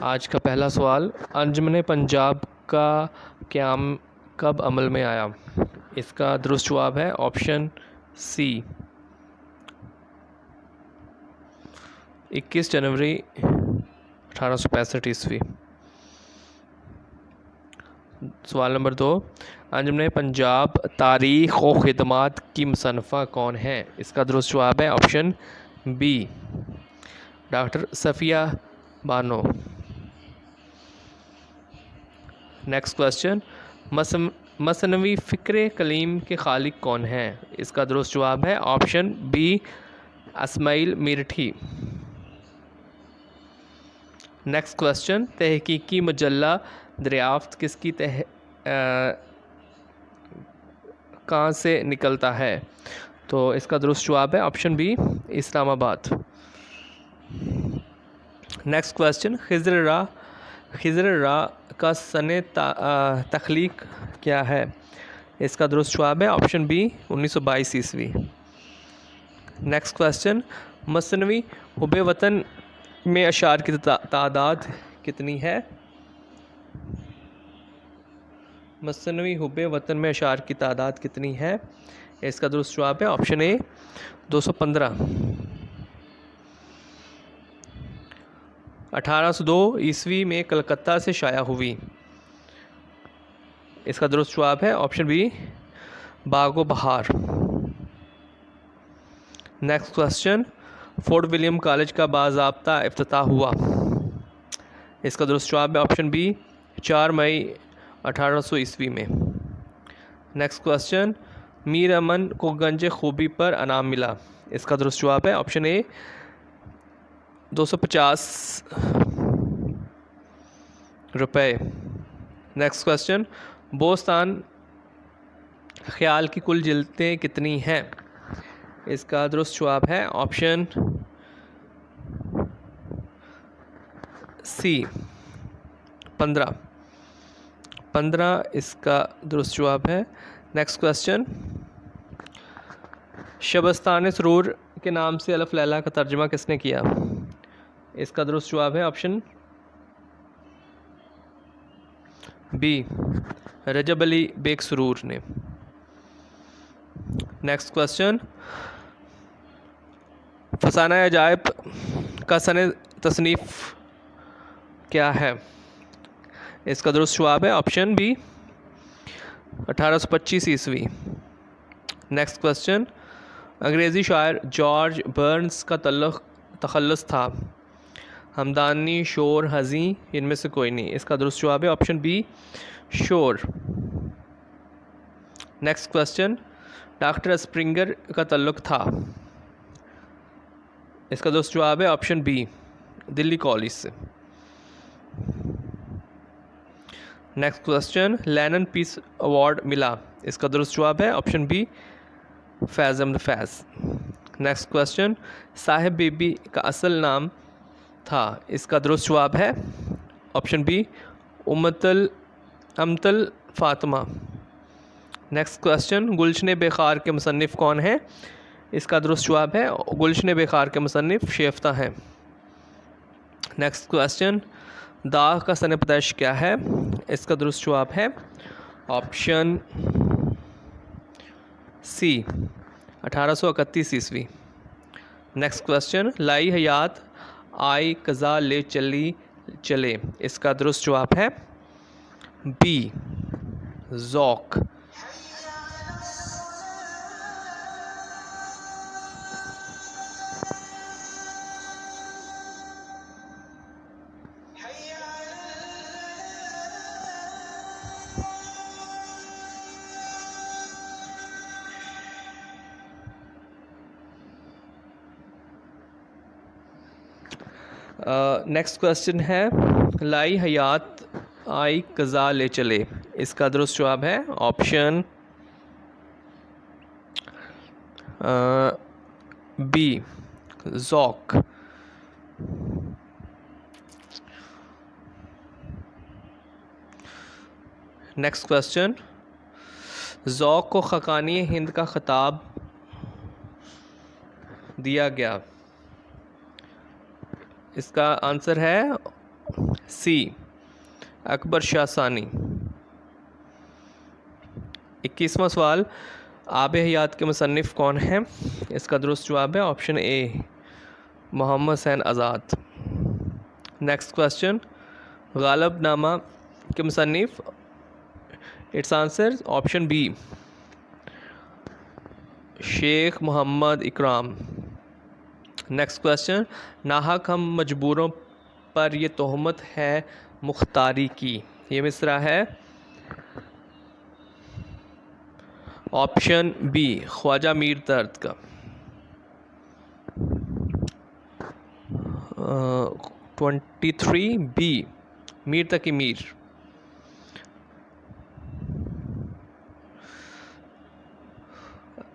आज का पहला सवाल, अंजुमन पंजाब का क़याम कब अमल में आया? इसका दुरुस्त जवाब है ऑप्शन सी, 21 जनवरी 1865 ईस्वी। सवाल नंबर 2, अंजुमन पंजाब तारीख़ व ख़िदमात की मुसन्नफ़ा कौन है? इसका दुरुस्त जवाब है option B, doctor Safiya Bano. Next question, Masnavi Fikr Kalim के खालिक कौन हैं? इसका दुरुस्त जवाब है option B, Ismail Meerthi. Next question, तहकीकी मजल्ला दरियाफ्त किसकी कहाँ से निकलता है? तो इसका दुरुस्त जवाब है option B, Islamabad. Next question, खिज़र रा का सने तख्लीक क्या है? इसका दुरुस्त जवाब है ऑप्शन बी, 1922 ईस्वी। नेक्स्ट क्वेश्चन, मसनवी हुब्बे वतन में अशार की तादाद कितनी है? मसनवी हुब्बे वतन में अशार की तादाद कितनी है? इसका दुरुस्त जवाब है ऑप्शन ए, 215। 1802 ईस्वी में कलकत्ता से शाया हुई। इसका दुरुस्त जवाब है ऑप्शन बी, बागो बहार। Next question, fort William college का बाज़ाब्ता इफ्तिताह हुआ। इसका दुरुस्त जवाब है ऑप्शन बी, 4 मई 1800 ईस्वी में। नेक्स्ट क्वेश्चन, मीर अमन को गंज खूबी पर इनाम मिला। इसका दुरुस्त जवाब है ऑप्शन ए, 250 रुपये। नेक्स्ट क्वेश्चन, बोस्तान ख्याल की कुल जिल्दें कितनी हैं? इसका दुरुस्त जवाब है ऑप्शन सी, 15 इसका दुरुस्त जवाब है। नेक्स्ट क्वेश्चन, शबस्तान सुरूर के नाम से अलफ लैला का तर्जुमा किसने किया? इसका दुरुस्त जवाब है ऑप्शन बी, रजब अली बेग सुरूर ने। नेक्स्ट क्वेश्चन, फसाना अजायब का सने तसनीफ़ क्या है? इसका दुरुस्त जवाब है ऑप्शन बी, 1825 ईस्वी। नेक्स्ट क्वेश्चन, अंग्रेज़ी शायर जॉर्ज बर्न्स का तखल्लुस था। हमदानी, शोर, हज़ी, इनमें से कोई नहीं। इसका दुरुस्त जवाब है ऑप्शन बी, शोर। नेक्स्ट क्वेश्चन, डॉक्टर स्प्रिंगर का तल्लुक़ था। इसका दुरुस्त जवाब है ऑप्शन बी, दिल्ली कॉलेज से। Next question, Lenin peace award मिला। इसका दुरुस्त जवाब है option B, Faiz Ahmad Faiz. Next question, साहिब बीबी का असल नाम था। इसका दुरुस्त जवाब है option B, Amtul Fatima. Next question, Gulshan Bekhar के मुसन्निफ़ कौन हैं? इसका दुरुस्त जवाब है गुलशन बेखार के मुसन्निफ़ शेफ्ता हैं। नेक्स्ट क्वेश्चन, दाग का सने पैदाइश क्या है? इसका दुरुस्त जवाब है ऑप्शन सी, 1831 ईस्वी। नेक्स्ट क्वेश्चन, लाई हयात आई कज़ा ले चले। इसका दुरुस्त जवाब है बी, ज़ौक़। नेक्स्ट क्वेश्चन है, लाई हयात आई कज़ा ले चले। इसका दुरुस्त जवाब है ऑप्शन बी, ज़ौक़। नेक्स्ट क्वेश्चन, ज़ौक़ को ख़ाक़ानी हिंद का ख़िताब दिया गया। इसका आंसर है सी अकबर शाह सानी। 21वां सवाल, आब हयात के मुसन्निफ़ कौन हैं? इसका दुरुस्त जवाब है option A Mohammad Hussain Azad. Next question, Ghalib Nama के मुसन्निफ़, it's answer option B Sheikh Mohammad Ikram. Next question, नाहक हम मजबूरों पर ये तोहमत है मुख्तारी की, ये मिसरा है ऑप्शन बी ख्वाजा मीर दर्द का। 23 B Mir Taqi Mir.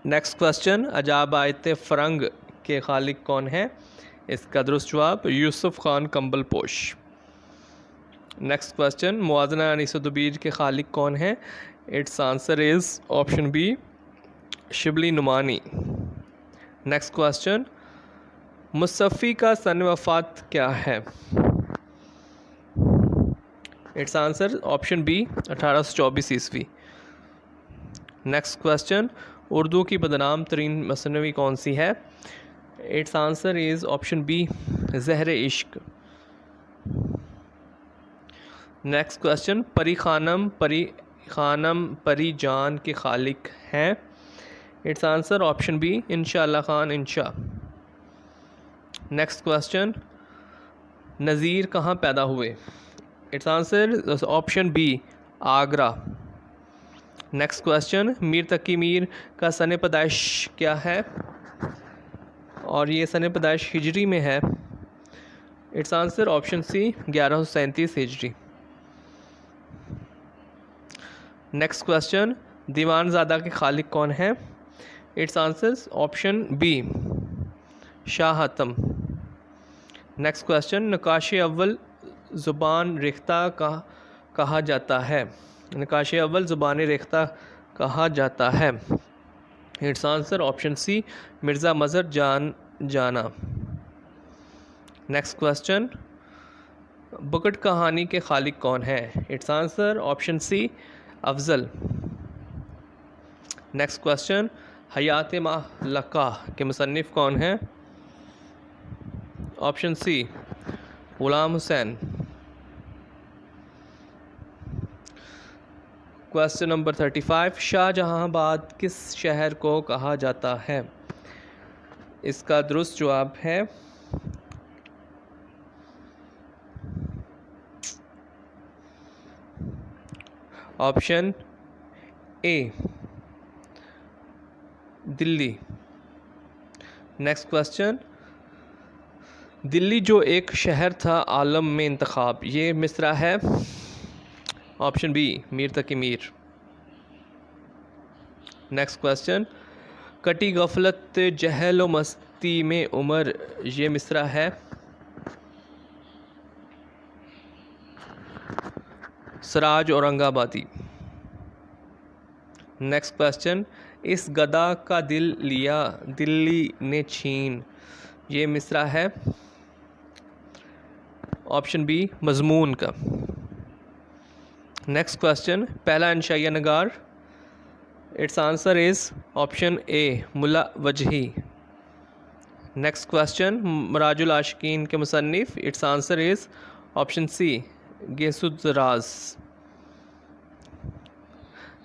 Next question, अजाब आयत फ़रंग के खालिक कौन है? इसका दुरुस्त जवाब यूसुफ खान कंबल पोश। नेक्स्ट क्वेश्चन, मुआजना अनीसुद्दीन के खालिक कौन है? It's answer is option B Shibli Nomani. Next question, Mushafi का सन वफ़ात क्या है? इट्स आंसर ऑप्शन बी 1824 ईस्वी। नेक्स्ट क्वेश्चन, उर्दू की बदनाम तरीन मसनवी कौन सी है? It's answer is option B ज़हर इश्क। नेक्स्ट क्वेश्चन, परी खानम परी जान के खालिक हैं? It's answer option B Inshallah Khan Insha. Next question, Nazir कहाँ पैदा हुए? It's answer option B Agra. Next question, Mir Taqi Mir का सन पैदाइश क्या है? और ये सन पैदाइश हिजरी में है। इट्स आंसर ऑप्शन सी 1137 हिजरी। नेक्स्ट क्वेश्चन, दीवानज़ादा के खालिक कौन है? It's answer option B Shah Hatim. Next question, नकाशे अव्वल ज़ुबान रेख्ता कहा जाता है? नकाशे अव्वल ज़ुबान रेख्ता कहा जाता है? It's answer option C Mirza Mazhar Jana. Next question, Bukat Kahani के खालिक कौन है? It's answer option C Afzal. Next question, Hayat Mahlaqa के मुसन्निफ़ कौन है? Option C Ghulam Hussain. Question number 35, Shahjahanabad किस शहर को कहा जाता है? इसका दुरुस्त जवाब है ऑप्शन ए दिल्ली। नेक्स्ट क्वेश्चन, दिल्ली जो एक शहर था आलम में इंतखाब, ये मिसरा है? Option B Mir Taqi Mir. Next question, कटी गफलत जहल व मस्ती में उमर, ये मिसरा है? सराज औरंगाबादी। नेक्स्ट क्वेश्चन, इस गदा का दिल लिया दिल्ली ने छीन, ये मिसरा है? ऑप्शन बी मजमून का। नेक्स्ट क्वेश्चन, पहला इंशाइया नगार, it's answer is option A Mulla Wajhi. Next question, Mirajul Ashiqin के मुसन्निफ़, it's answer is option C Gesudaraz.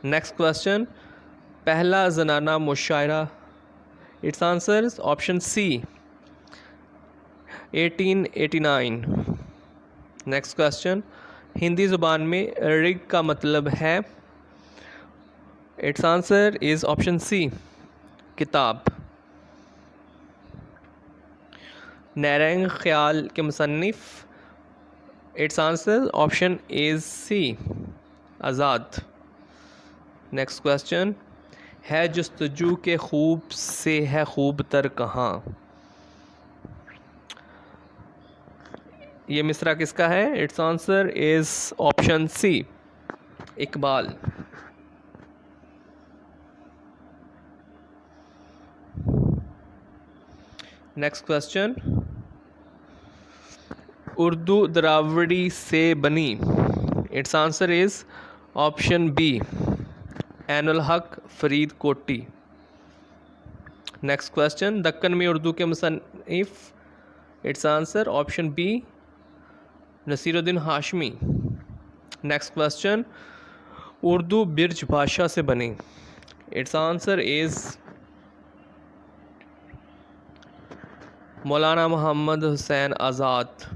Next question, पहला ज़नाना मुशायरा, it's answer option C 1889। Next question, Hindi ज़ुबान में रिग का मतलब है? It's answer is option C किताब। नैरंग ख्याल के मुसन्निफ़, it's answer option is C Azad. Next question, है जुस्तजू के खूब से है खूब तर कहाँ, ये मिसरा किसका है? It's answer is option C Iqbal. Next question, Urdu द्राविड़ी से बनी? It's answer is option B Ainul Haq Farid Koti. Next question, Deccan में उर्दू के मुसन्निफ? It's answer option B Nasiruddin Hashmi. Next question, Urdu Braj Bhasha से बनी? It's answer is Maulana Mohammad Hussain Azad.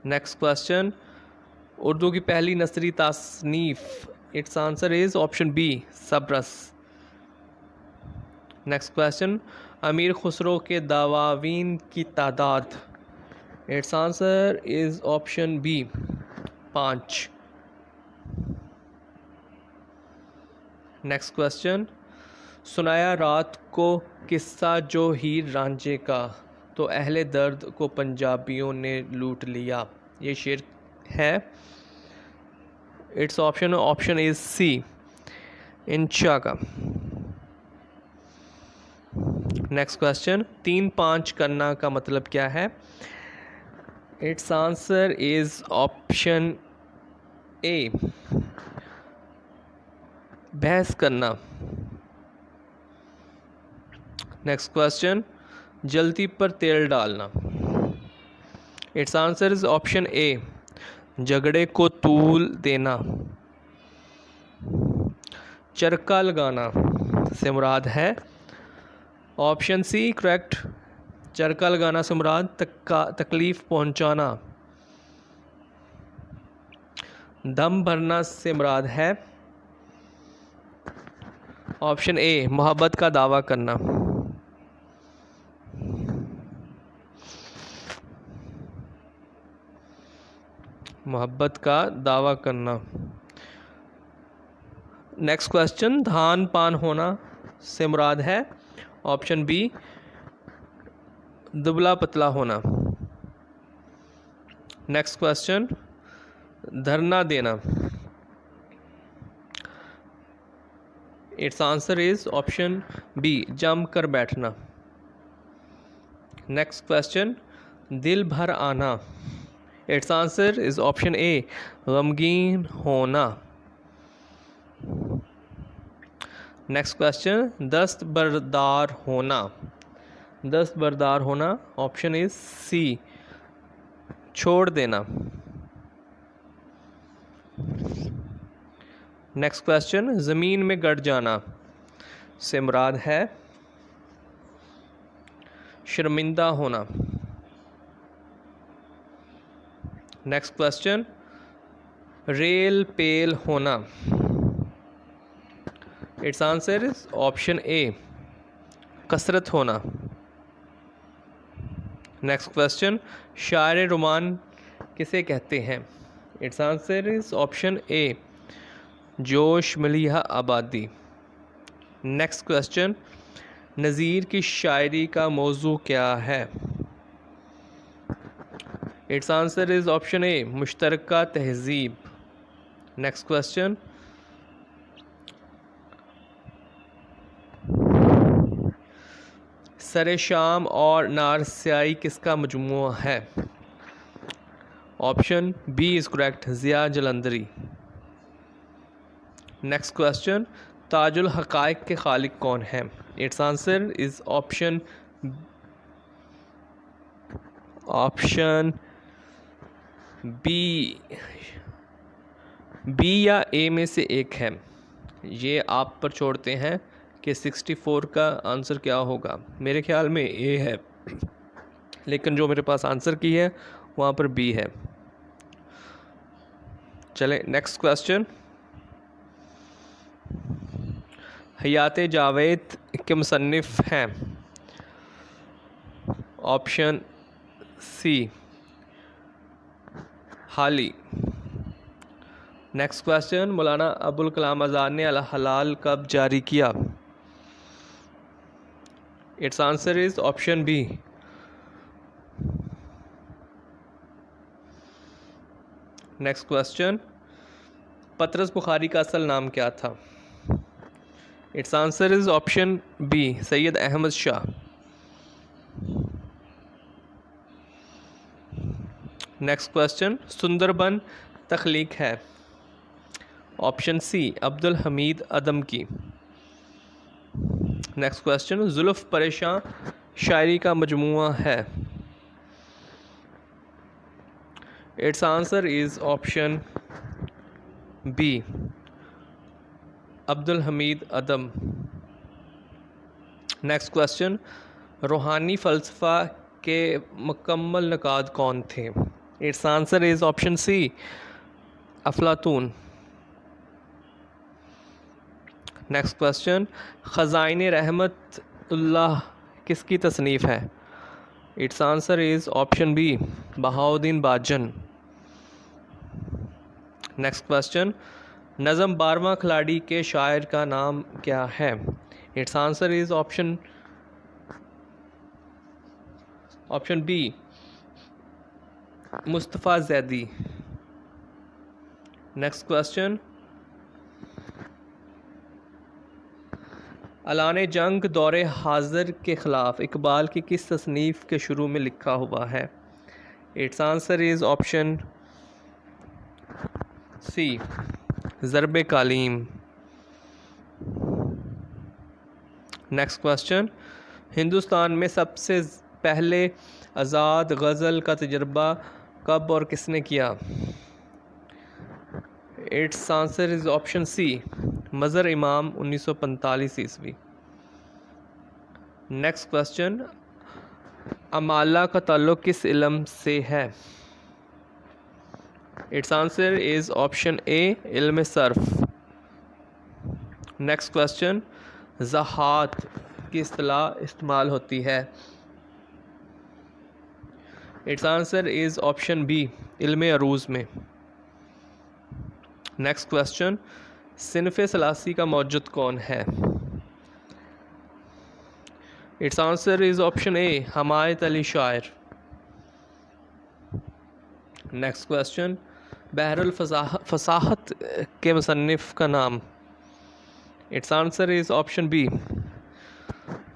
Next question, Urdu की पहली नसरी तासनीफ? It's answer is option B Sabras. Next question, Amir Khusro के दवावीन की तादाद? It's answer is option B 5। Next question, सुनाया रात को किस्सा जो हीर रांझे का, तो अहले दर्द को पंजाबियों ने लूट लिया, ये शेर है? इट्स ऑप्शन इज सी इंशा का। नेक्स्ट क्वेश्चन, 3-5 करना का मतलब क्या है? इट्स आंसर इज ऑप्शन ए बहस करना। नेक्स्ट क्वेश्चन, जल्दी पर तेल डालना? इट्स आंसर इज ऑप्शन ए झगड़े को तूल देना। चरका लगाना से मुराद है ऑप्शन सी करेक्ट, चरका लगाना से मुराद तकलीफ पहुंचाना। दम भरना से मुराद है ऑप्शन ए मोहब्बत का दावा करना। मोहब्बत का दावा करना। नेक्स्ट क्वेश्चन, धान पान होना से मुराद है ऑप्शन बी दुबला पतला होना। नेक्स्ट क्वेश्चन, धरना देना? It's answer is option B जम कर बैठना। नेक्स्ट क्वेश्चन, दिल भर आना? It's answer is option A गमगीन होना। नेक्स्ट क्वेश्चन, दस्त बरदार होना? दस्त बरदार होना ऑप्शन इज सी छोड़ देना। नेक्स्ट क्वेश्चन, ज़मीन में गड़ जाना से मुराद है शर्मिंदा होना। नेक्स्ट क्वेश्चन, रेल पेल होना? इट्स आंसर इज ऑप्शन ए कसरत होना। नेक्स्ट क्वेश्चन, शायर रोमान किसे कहते हैं? इट्स आंसर इज ऑप्शन ए जोश मलिहा आबादी। नेक्स्ट क्वेश्चन, नज़ीर की शायरी का मौजू क्या है? It's answer is option A मुश्तरका तहजीब। नेक्स्ट क्वेश्चन, सरे शाम और नारसियाई किसका मजमूआ है? Option B is correct Zia Jalandhari. Next question, Tajul Haqaiq के खालिक कौन हैं? It's answer is option B या ए में से एक है। ये आप पर छोड़ते हैं कि 64 का आंसर क्या होगा। मेरे ख्याल में ए है, लेकिन जो मेरे पास आंसर की है वहाँ पर बी है। चलें नेक्स्ट क्वेश्चन, हयात जावेद के मुसन्निफ हैं? ऑप्शन सी हाली। नेक्स्ट क्वेश्चन, मौलाना अबुल कलाम आज़ाद ने अल हलाल कब जारी किया? It's answer is option B next question, Patras Bukhari का असल नाम क्या था? It's answer is option B Syed Ahmed Shah. Next question, Sundarban तख्लीक है? ऑप्शन सी अब्दुल हमीद अदम की। नेक्स्ट क्वेश्चन, जुल्फ़ परेशान शायरी का मजमूआ है? It's answer is option B Abdul Hamid Adam. Next question, रूहानी फ़लसफ़ा के मुकम्मल नक़ाद कौन थे? It's answer is option C Aflatoon. Next question, ख़ज़ाइन Rahmatullah किसकी तसनीफ़ है? It's answer is option B Bahauddin Bajan. Next question, नज़म 12वां खिलाड़ी के शायर का नाम क्या है? It's answer is option B Mustafa Zaidi. Next question, अलान जंग दौरे हाज़िर के ख़िलाफ़ इकबाल की किस तसनीफ़ के शुरू में लिखा हुआ है? It's answer is option C Zarb Kalim. Next question, Hindustan में सबसे पहले आज़ाद गज़ल का तजर्बा कब और किसने किया? It's answer is option C Mazhar Imam 1945 ईस्वी। नेक्स्ट क्वेश्चन, अमाला का ताल्लुक़ किस इल्म से है? इट्स आंसर इज़ ऑप्शन ए इल्म सर्फ। नेक्स्ट क्वेश्चन, ज़हात की इस्तिलाह इस्तेमाल होती है? It's answer is option B इल्म अरूज़ में। नेक्स्ट क्वेश्चन, सिनफ़ सलासी का मौजूद कौन है? It's answer is option A Himayat Ali Shayar. Next question, Bahrul Fasahat के मुसन्निफ़ का नाम? It's answer is option B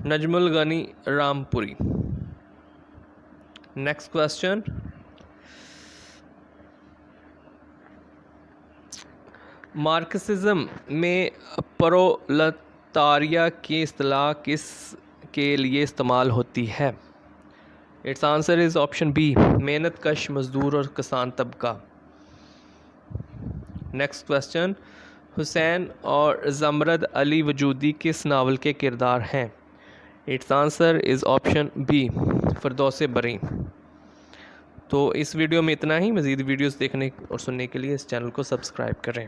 Najmul Gani Rampuri. Next question, Marxism में प्रोलेटारिया की इस्तिलाह किस के लिए इस्तेमाल होती है? It's answer is option B मेहनत कश मज़दूर और किसान तबका। नेक्स्ट क्वेश्चन, हुसैन और ज़मरद अली वजूदी किस नावल के किरदार हैं? It's answer is option B Firdaus Bari. तो इस वीडियो में इतना ही। मज़ीद वीडियोस देखने और सुनने के लिए इस चैनल को सब्सक्राइब करें।